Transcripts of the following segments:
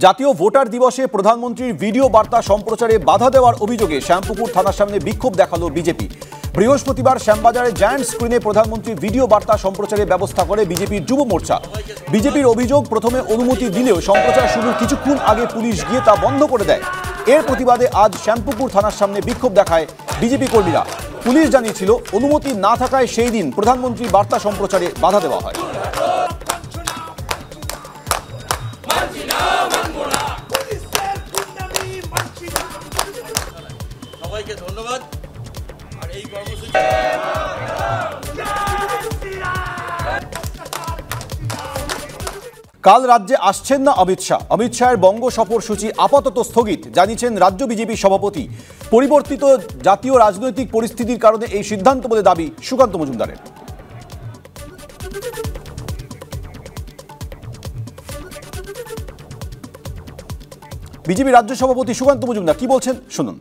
জাতীয় ভোটার দিবসে প্রধানমন্ত্রীর ভিডিও বার্তা সম্প্রচারে বাধা দেওয়ার অভিযোগে শ্যামপুকুর থানার সামনে বিক্ষোভ দেখালো বিজেপি। বৃহস্পতিবার শ্যামবাজারে জায়ান্ট স্ক্রিনে প্রধানমন্ত্রীর ভিডিও বার্তা সম্প্রচারের ব্যবস্থা করে বিজেপির যুব মোর্চা। বিজেপির অভিযোগ, প্রথমে অনুমতি দিলেও সম্প্রচার শুরুর কিছুক্ষণ আগে পুলিশ গিয়ে তা বন্ধ করে দেয়। এর প্রতিবাদে আজ শ্যামপুকুর থানার সামনে বিক্ষোভ দেখায় বিজেপি কর্মীরা। পুলিশ জানিয়েছিল, অনুমতি না থাকায় সেই দিন প্রধানমন্ত্রীর বার্তা সম্প্রচারে বাধা দেওয়া হয়। সবাইকে ধন্যবাদ। আর এই কর্মসূচি কাল রাজ্যে আসছেন না অমিত শাহ। অমিত শাহের বঙ্গ সফর সূচি আপাতত স্থগিত, জানিয়েছেন রাজ্য বিজেপি সভাপতি। পরিবর্তিত জাতীয় রাজনৈতিক পরিস্থিতির কারণে এই সিদ্ধান্ত বলে দাবি সুকান্ত মজুমদারের। বিজেপি রাজ্য সভাপতি সুকান্ত মজুমদার কি বলছেন শুনুন।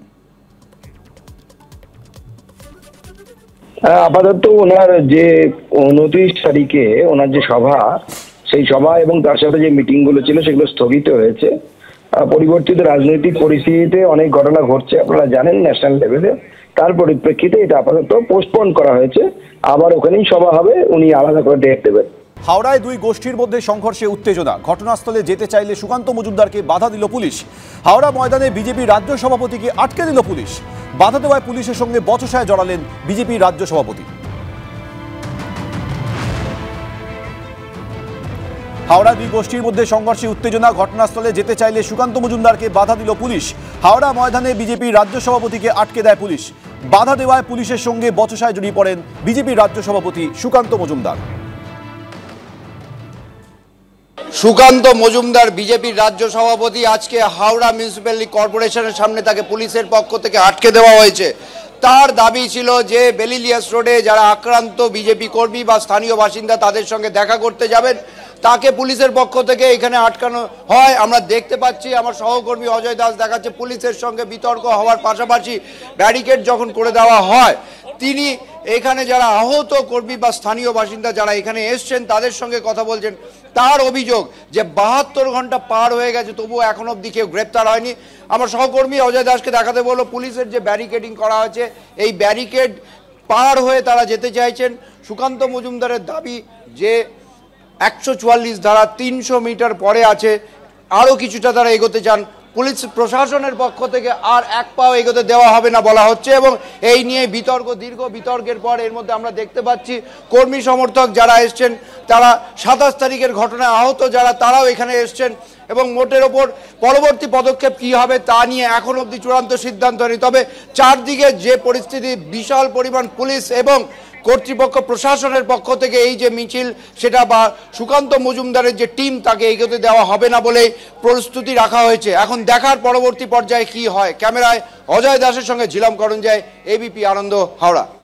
আপাতত ওনার যে 29 তারিখে ওনার যে সভা, সেই সভা এবং তার সাথে যে মিটিং গুলো ছিল সেগুলো স্থগিত হয়েছে। পরিবর্তিত রাজনৈতিক পরিস্থিতিতে অনেক ঘটনা ঘটছে, আপনারা জানেন, ন্যাশনাল লেভেলে। তার পরিপ্রেক্ষিতে এটা আপাতত পোস্টপোন করা হয়েছে। আবার ওখানেই সভা হবে, উনি আলাদা করে ডেট দেবেন। হাওড়ায় দুই গোষ্ঠীর মধ্যে সংঘর্ষে উত্তেজনা। ঘটনাস্থলে যেতে চাইলে সুকান্ত মজুমদারকে বাধা দিল পুলিশ। হাওড়া ময়দানে বিজেপির রাজ্য সভাপতিকে আটকে দিল পুলিশ। বাধা দেওয়ায় পুলিশের সঙ্গে বচসায় জড়ালেন বিজেপির রাজ্য সভাপতি। হাওড়া দুই গোষ্ঠীর মধ্যে সংঘর্ষে উত্তেজনা। ঘটনাস্থলে যেতে চাইলে সুকান্ত মজুমদারকে বাধা দিল পুলিশ। হাওড়া ময়দানে বিজেপির রাজ্য সভাপতিকে আটকে দেয় পুলিশ। বাধা দেওয়ায় পুলিশের সঙ্গে বচসায় জড়িয়ে পড়েন বিজেপির রাজ্য সভাপতি সুকান্ত মজুমদার। সুকান্ত মজুমদার বিজেপির রাজ্য সভাপতি, আজকে হাওড়া মিউনিসিপ্যালিটি কর্পোরেশনের সামনে তাকে পুলিশের পক্ষ থেকে আটকে দেওয়া হয়েছে। তার দাবি ছিল যে বেলিলিয়াস রোডে যারা আক্রান্ত বিজেপি কর্মী বা স্থানীয় বাসিন্দা তাদের সঙ্গে দেখা করতে যাবেন, তাকে পুলিশের পক্ষ থেকে এখানে আটকানো হয়। আমরা দেখতে পাচ্ছি, আমার সহকর্মী অজয় দাস দেখাচ্ছে, পুলিশের সঙ্গে বিতর্ক হওয়ার পাশাপাশি ব্যারিকেড যখন করে দেওয়া হয়, তিনি এখানে যারা আহত কর্মী বা স্থানীয় বাসিন্দা যারা এখানে এসছেন তাদের সঙ্গে কথা বলছেন। তার অভিযোগ যে 72 ঘন্টা পার হয়ে গেছে, তবুও এখন অবধি কেউ গ্রেপ্তার হয়নি। আমার সহকর্মী অজয় দাসকে দেখাতে বললো, পুলিশের যে ব্যারিকেডিং করা হয়েছে, এই ব্যারিকেড পার হয়ে তারা যেতে চাইছেন। সুকান্ত মজুমদারের দাবি যে 144 ধারা 300 মিটার পরে আছে, আরও কিছুটা তারা এগোতে চান। পুলিশ প্রশাসনের পক্ষ থেকে আর এক পাও এগোতে দেওয়া হবে না বলা হচ্ছে, এবং এই নিয়ে বিতর্ক, দীর্ঘ বিতর্কের পর এর মধ্যে আমরা দেখতে পাচ্ছি কর্মী সমর্থক যারা এসছেন, তারা 27 তারিখের ঘটনায় আহত যারা, তারাও এখানে এসছেন। এবং মোটের ওপর পরবর্তী পদক্ষেপ কী হবে তা নিয়ে এখন অবধি চূড়ান্ত সিদ্ধান্ত নেই। তবে চারদিকে যে পরিস্থিতি, বিশাল পরিমাণ পুলিশ এবং কর্তৃপক্ষ প্রশাসনের পক্ষ থেকে এই যে মিছিল, সেটা বা সুকান্ত মজুমদারের যে টিম, তাকে এগোতে দেওয়া হবে না বলে প্রস্তুতি রাখা হয়েছে। এখন দেখার পরবর্তী পর্যায়ে কি হয়। ক্যামেরায় অজয় দাসের সঙ্গে ঝিলাম করঞ্জয়, এবিপি আনন্দ, হাওড়া।